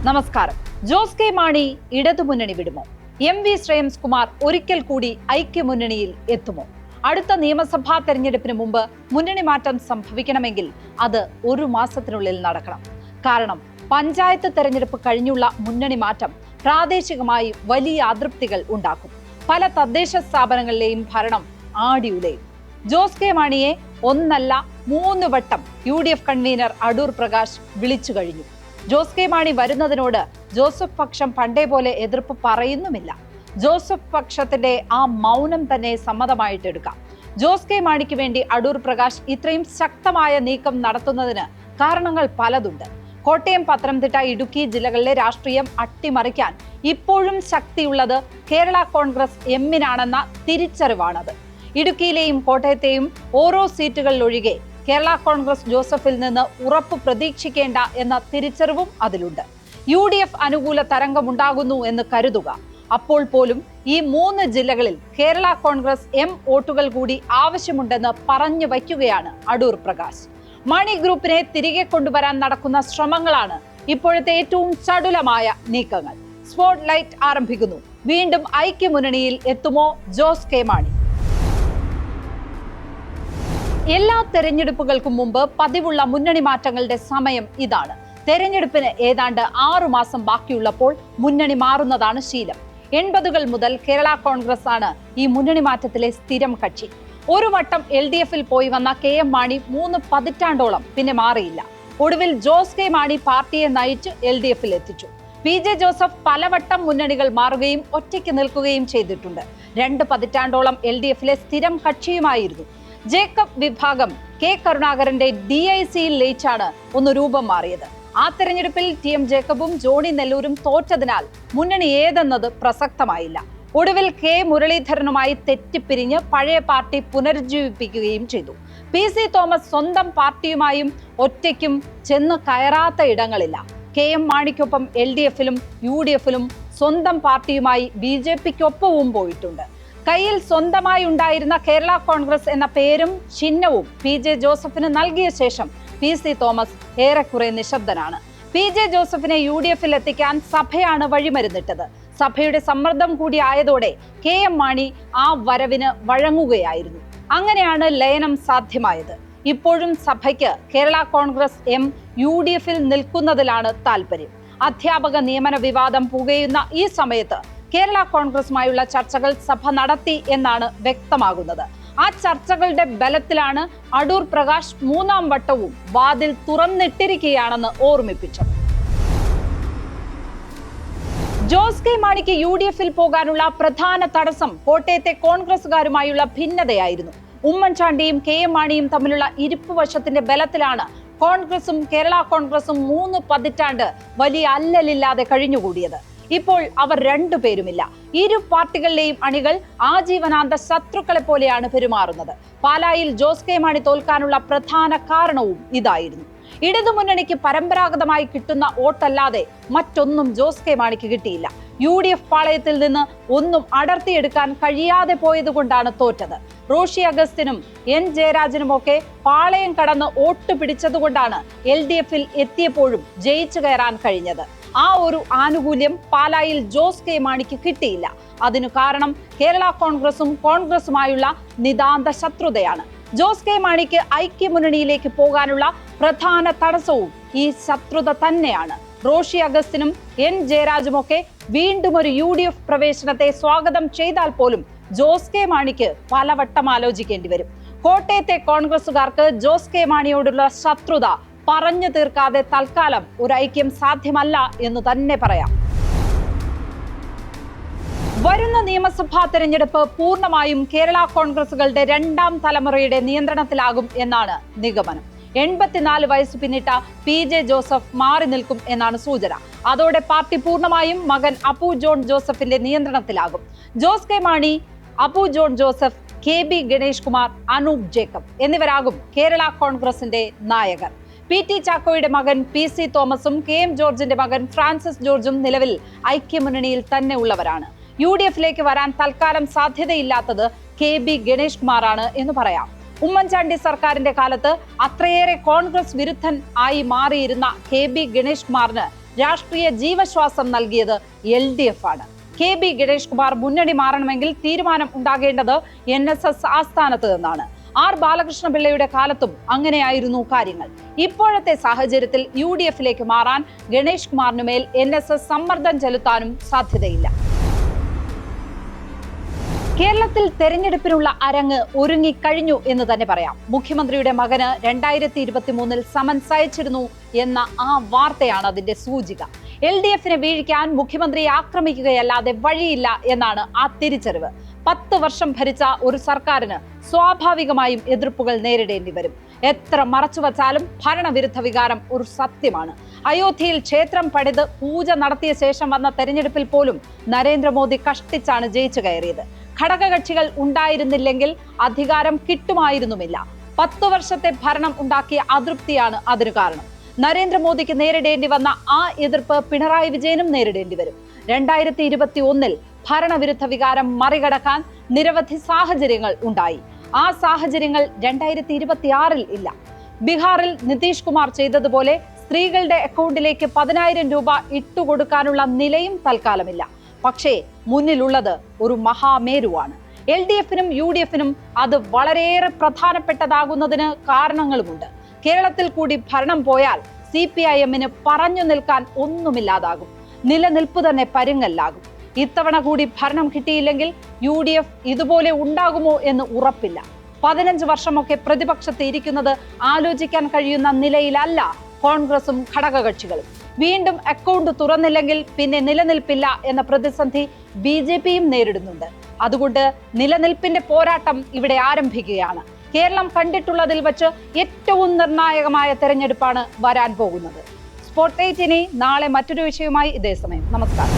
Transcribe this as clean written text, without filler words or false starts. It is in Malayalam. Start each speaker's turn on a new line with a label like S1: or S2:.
S1: നമസ്കാരം. ജോസ് കെ മാണി ഇടതുമുന്നണി വിടുമോ? MV ശ്രേയംസ്കുമാർ ഒരിക്കൽ കൂടി ഐക്യമുന്നണിയിൽ എത്തുമോ? അടുത്ത നിയമസഭാ തെരഞ്ഞെടുപ്പിന് മുമ്പ് മുന്നണി മാറ്റം സംഭവിക്കണമെങ്കിൽ അത് ഒരു മാസത്തിനുള്ളിൽ നടക്കണം. കാരണം പഞ്ചായത്ത് തെരഞ്ഞെടുപ്പ് കഴിഞ്ഞുള്ള മുന്നണി മാറ്റം പ്രാദേശികമായി വലിയ അതൃപ്തികൾ ഉണ്ടാക്കും. പല തദ്ദേശ സ്ഥാപനങ്ങളിലെയും ഭരണം ആടിയുലയും. ജോസ് കെ മാണിയെ ഒന്നല്ല 3 വട്ടം UDF കൺവീനർ അടൂർ പ്രകാശ് വിളിച്ചു കഴിഞ്ഞു. ജോസ് കെ മാണി വരുന്നതിനോട് ജോസഫ് പക്ഷം പണ്ടേ പോലെ എതിർപ്പ് പറയുന്നുമില്ല. ജോസഫ് പക്ഷത്തിന്റെ ആ മൗനം തന്നെ സമ്മതമായിട്ടെടുക്കാം. ജോസ് കെ മാണിക്ക് വേണ്ടി അടൂർ പ്രകാശ് ഇത്രയും ശക്തമായ നീക്കം നടത്തുന്നതിന് കാരണങ്ങൾ പലതുണ്ട്. കോട്ടയം, പത്തനംതിട്ട, ഇടുക്കി ജില്ലകളിലെ രാഷ്ട്രീയം അട്ടിമറിക്കാൻ ഇപ്പോഴും ശക്തിയുള്ളത് കേരള കോൺഗ്രസ് എമ്മിനാണെന്ന തിരിച്ചറിവാണത്. ഇടുക്കിയിലെയും കോട്ടയത്തെയും ഓരോ സീറ്റുകളിലൊഴികെ കേരള കോൺഗ്രസ് ജോസഫിൽ നിന്ന് ഉറപ്പ് പ്രതീക്ഷിക്കേണ്ട എന്ന തിരിച്ചറിവും അതിലുണ്ട്. UDF അനുകൂല തരംഗമുണ്ടാകുന്നു എന്ന് കരുതുക. അപ്പോൾ പോലും ഈ 3 ജില്ലകളിൽ കേരള കോൺഗ്രസ് M വോട്ടുകൾ കൂടി ആവശ്യമുണ്ടെന്ന് പറഞ്ഞു വയ്ക്കുകയാണ് അടൂർ പ്രകാശ്. മാണി ഗ്രൂപ്പിനെ തിരികെ കൊണ്ടുവരാൻ നടക്കുന്ന ശ്രമങ്ങളാണ് ഇപ്പോഴത്തെ ഏറ്റവും ചടുലമായ നീക്കങ്ങൾ. സ്പോട്ട് ലൈറ്റ് ആരംഭിക്കുന്നു. വീണ്ടും ഐക്യമുന്നണിയിൽ എത്തുമോ ജോസ് കെ മാണി? എല്ലാ തെരഞ്ഞെടുപ്പുകൾക്കും മുമ്പ് പതിവുള്ള മുന്നണി മാറ്റങ്ങളുടെ സമയം ഇതാണ്. തെരഞ്ഞെടുപ്പിന് ഏതാണ്ട് 6 മാസം ബാക്കിയുള്ളപ്പോൾ മുന്നണി മാറുന്നതാണ് ശീലം. 80കൾ മുതൽ കേരള കോൺഗ്രസ് ആണ് ഈ മുന്നണി മാറ്റത്തിലെ സ്ഥിരം കക്ഷി. ഒരു വട്ടം LDF-ൽ പോയി വന്ന KM മാണി 3 പതിറ്റാണ്ടോളം പിന്നെ മാറിയില്ല. ഒടുവിൽ ജോസ് കെ മാണി പാർട്ടിയെ നയിച്ച് LDF-ൽ എത്തിച്ചു. PJ ജോസഫ് പലവട്ടം മുന്നണികൾ മാറുകയും ഒറ്റയ്ക്ക് നിൽക്കുകയും ചെയ്തിട്ടുണ്ട്. 2 പതിറ്റാണ്ടോളം LDF-ലെ സ്ഥിരം കക്ഷിയുമായിരുന്നു. ജേക്കബ് വിഭാഗം K കരുണാകരന്റെ DIC-യിൽ ലയിച്ചാണ് ഒന്ന് രൂപം മാറിയത്. ആ തെരഞ്ഞെടുപ്പിൽ TM ജേക്കബും ജോണി നെല്ലൂരും തോറ്റതിനാൽ മുന്നണി ഏതെന്നത് പ്രസക്തമായില്ല. ഒടുവിൽ K മുരളീധരനുമായി തെറ്റിപ്പിരിഞ്ഞ് പഴയ പാർട്ടി പുനരുജ്ജീവിപ്പിക്കുകയും ചെയ്തു. PC തോമസ് സ്വന്തം പാർട്ടിയുമായും ഒറ്റയ്ക്കും ചെന്ന് കയറാത്ത ഇടങ്ങളില്ല. KM മാണിക്കൊപ്പം LDF-ലും UDF-ലും സ്വന്തം പാർട്ടിയുമായി BJP-ക്കൊപ്പവും പോയിട്ടുണ്ട്. കയ്യിൽ സ്വന്തമായി ഉണ്ടായിരുന്ന കേരള കോൺഗ്രസ് എന്ന പേരും ചിഹ്നവും PJ ജോസഫിന് നൽകിയ ശേഷം PC തോമസ് ഏറെക്കുറെ നിശബ്ദനാണ്. PJ ജോസഫിനെ UDF-ൽ എത്തിക്കാൻ സഭയാണ് വഴിമരുന്നിട്ടത്. സഭയുടെ സമ്മർദ്ദം കൂടി ആയതോടെ KM മാണി ആ വരവിന് വഴങ്ങുകയായിരുന്നു. അങ്ങനെയാണ് ലയനം സാധ്യമായത്. ഇപ്പോഴും സഭയ്ക്ക് കേരള കോൺഗ്രസ് M UDF-ൽ നിൽക്കുന്നതിലാണ് താല്പര്യം. അധ്യാപക നിയമന വിവാദം പുകയുന്ന ഈ സമയത്ത് കേരള കോൺഗ്രസുമായുള്ള ചർച്ചകൾ സഭ നടത്തി എന്നാണ് വ്യക്തമാകുന്നത്. ആ ചർച്ചകളുടെ ബലത്തിലാണ് അടൂർ പ്രകാശ് 3ാം വട്ടവും വാതിൽ തുറന്നിട്ടിരിക്കുകയാണെന്ന് ഓർമ്മിപ്പിച്ചത്. ജോസ് കെ മാണിക്ക് UDF-ൽ പോകാനുള്ള പ്രധാന തടസ്സം കോട്ടയത്തെ കോൺഗ്രസുകാരുമായുള്ള ഭിന്നതയായിരുന്നു. ഉമ്മൻചാണ്ടിയും KM മാണിയും തമ്മിലുള്ള ഇരിപ്പുവശത്തിന്റെ ബലത്തിലാണ് കോൺഗ്രസും കേരള കോൺഗ്രസും 3 പതിറ്റാണ്ട് വലിയ അല്ലലില്ലാതെ കഴിഞ്ഞുകൂടിയത്. ഇപ്പോൾ അവർ 2 പേരുമില്ല. ഇരു പാർട്ടികളിലെയും അണികൾ ആജീവനാന്ത ശത്രുക്കളെ പോലെയാണ് പെരുമാറുന്നത്. പാലായിൽ ജോസ് കെ മാണി തോൽക്കാനുള്ള പ്രധാന കാരണവും ഇതായിരുന്നു. ഇടതുമുന്നണിക്ക് പരമ്പരാഗതമായി കിട്ടുന്ന വോട്ടല്ലാതെ മറ്റൊന്നും ജോസ് കെ മാണിക്ക് കിട്ടിയില്ല. UDF പാളയത്തിൽ നിന്ന് ഒന്നും അടർത്തിയെടുക്കാൻ കഴിയാതെ പോയതുകൊണ്ടാണ് തോറ്റത്. റോഷി അഗസ്റ്റിനും N ജയരാജനുമൊക്കെ പാളയം കടന്ന് വോട്ട് പിടിച്ചതുകൊണ്ടാണ് LDF-ൽ എത്തിയപ്പോഴും ജയിച്ചു കയറാൻ കഴിഞ്ഞത്. ആ ഒരു ആനുകൂല്യം പാലായിൽ ജോസ് കെ മാണിക്ക് കിട്ടിയില്ല. അതിനു കാരണം കേരള കോൺഗ്രസുമായുള്ള നിതാന്ത ശത്രുതയാണ്. ജോസ് കെ മാണിക്ക് ഐക്യമുന്നണിയിലേക്ക് പോകാനുള്ള പ്രധാന തടസ്സവും ഈ ശത്രുത തന്നെയാണ്. റോഷി അഗസ്റ്റിനും N ജയരാജുമൊക്കെ വീണ്ടും ഒരു UDF പ്രവേശനത്തെ സ്വാഗതം ചെയ്താൽ പോലും ജോസ് കെ മാണിക്ക് പലവട്ടം ആലോചിക്കേണ്ടി വരും. കോട്ടയത്തെ കോൺഗ്രസുകാർക്ക് ജോസ് കെ മാണിയോടുള്ള ശത്രുത പറഞ്ഞു തീർക്കാതെ തൽക്കാലം ഒരു ഐക്യം സാധ്യമല്ല എന്ന് തന്നെ പറയാം. വരുന്ന നിയമസഭാ തെരഞ്ഞെടുപ്പ് പൂർണ്ണമായും കേരള കോൺഗ്രസുകളുടെ 2ാം തലമുറയുടെ നിയന്ത്രണത്തിലാകും എന്നാണ് നിഗമനം. 84 വയസ്സ് പിന്നിട്ട PJ ജോസഫ് മാറി നിൽക്കും എന്നാണ് സൂചന. അതോടെ പാർട്ടി പൂർണ്ണമായും മകൻ അപ്പു ജോൺ ജോസഫിന്റെ നിയന്ത്രണത്തിലാകും. Jose K Mani, Appu John Joseph, KB Ganesh Kumar, Anoop Jacob എന്നിവരാകും കേരള കോൺഗ്രസിന്റെ നായകർ. PT ചാക്കോയുടെ മകൻ PC തോമസും KM ജോർജിന്റെ മകൻ ഫ്രാൻസിസ് ജോർജും നിലവിൽ ഐക്യമുന്നണിയിൽ തന്നെ ഉള്ളവരാണ്. UDF-ലേക്ക് വരാൻ തൽക്കാലം സാധ്യതയില്ലാത്തത് KB ഗണേഷ് കുമാറാണ് എന്ന് പറയാം. ഉമ്മൻചാണ്ടി സർക്കാരിന്റെ കാലത്ത് അത്രയേറെ കോൺഗ്രസ് വിരുദ്ധൻ ആയി മാറിയിരുന്ന KB ഗണേഷ് കുമാറിന് രാഷ്ട്രീയ ജീവശ്വാസം നൽകിയത് LDF ആണ്. KB ഗണേഷ് കുമാർ മുന്നണി മാറണമെങ്കിൽ തീരുമാനം ഉണ്ടാകേണ്ടത് NSS ആസ്ഥാനത്ത് നിന്നാണ്. R ബാലകൃഷ്ണപിള്ളയുടെ കാലത്തും അങ്ങനെയായിരുന്നു കാര്യങ്ങൾ. ഇപ്പോഴത്തെ സാഹചര്യത്തിൽ UDF-ലേക്ക് മാറാൻ ഗണേഷ് കുമാറിനുമേൽ NSS സമ്മർദ്ദം ചെലുത്താനും സാധ്യതയില്ല. കേരളത്തിൽ തെരഞ്ഞെടുപ്പിനുള്ള അരങ്ങ് ഒരുങ്ങിക്കഴിഞ്ഞു എന്ന് തന്നെ പറയാം. മുഖ്യമന്ത്രിയുടെ മകന് 2023 സമൻസ് അയച്ചിരുന്നു എന്ന ആ വാർത്തയാണ് അതിന്റെ സൂചിക. LDF-നെ വീഴിക്കാൻ മുഖ്യമന്ത്രിയെ ആക്രമിക്കുകയല്ലാതെ വഴിയില്ല എന്നാണ് ആ തിരിച്ചറിവ്. 10 വർഷം ഭരിച്ച ഒരു സർക്കാരിന് സ്വാഭാവികമായും എതിർപ്പുകൾ നേരിടേണ്ടി വരും. എത്ര മറച്ചുവച്ചാലും ഭരണവിരുദ്ധ വികാരം ഒരു സത്യമാണ്. അയോധ്യയിൽ ക്ഷേത്രം പണിത് പൂജ നടത്തിയ ശേഷം വന്ന തെരഞ്ഞെടുപ്പിൽ പോലും നരേന്ദ്രമോദി കഷ്ടിച്ചാണ് ജയിച്ചു കയറിയത്. ഘടകകക്ഷികൾ ഉണ്ടായിരുന്നില്ലെങ്കിൽ അധികാരം കിട്ടുമായിരുന്നുമില്ല. 10 വർഷത്തെ ഭരണം ഉണ്ടാക്കിയ അതൃപ്തിയാണ് അതിനു കാരണം. നരേന്ദ്രമോദിക്ക് നേരിടേണ്ടി വന്ന ആ എതിർപ്പ് പിണറായി വിജയനും നേരിടേണ്ടി വരും. 2021 ഭരണവിരുദ്ധ വികാരം മറികടക്കാൻ നിരവധി സാഹചര്യങ്ങൾ ഉണ്ടായി. ആ സാഹചര്യങ്ങൾ 2026 ഇല്ല. ബീഹാറിൽ നിതീഷ് കുമാർ ചെയ്തതുപോലെ സ്ത്രീകളുടെ അക്കൗണ്ടിലേക്ക് 10,000 രൂപ ഇട്ടുകൊടുക്കാനുള്ള നിലയും തൽക്കാലമില്ല. പക്ഷേ മുന്നിലുള്ളത് ഒരു മഹാമേരുവാണ്. LDF-നും UDF-നും അത് വളരെയേറെ പ്രധാനപ്പെട്ടതാകുന്നതിന് കാരണങ്ങളുമുണ്ട്. കേരളത്തിൽ കൂടി ഭരണം പോയാൽ CPIM-ന് പറഞ്ഞു നിൽക്കാൻ ഒന്നുമില്ലാതാകും. നിലനിൽപ്പ് തന്നെ പരുങ്ങല്ലാകും. ഇത്തവണ കൂടി ഭരണം കിട്ടിയില്ലെങ്കിൽ UDF ഇതുപോലെ ഉണ്ടാകുമോ എന്ന് ഉറപ്പില്ല. 15 വർഷമൊക്കെ പ്രതിപക്ഷത്ത് ഇരിക്കുന്നത് ആലോചിക്കാൻ കഴിയുന്ന നിലയിലല്ല കോൺഗ്രസും ഘടകകക്ഷികളും. വീണ്ടും അക്കൗണ്ട് തുറന്നില്ലെങ്കിൽ പിന്നെ നിലനിൽപ്പില്ല എന്ന പ്രതിസന്ധി BJP-യും നേരിടുന്നുണ്ട്. അതുകൊണ്ട് നിലനിൽപ്പിന്റെ പോരാട്ടം ഇവിടെ ആരംഭിക്കുകയാണ്. കേരളം കണ്ടിട്ടുള്ളതിൽ വെച്ച് ഏറ്റവും നിർണായകമായ തെരഞ്ഞെടുപ്പാണ് വരാൻ പോകുന്നത്. സ്പോട്ട് 8 ഇനി നാളെ മറ്റൊരു വിഷയവുമായി ഇതേ സമയം. നമസ്കാരം.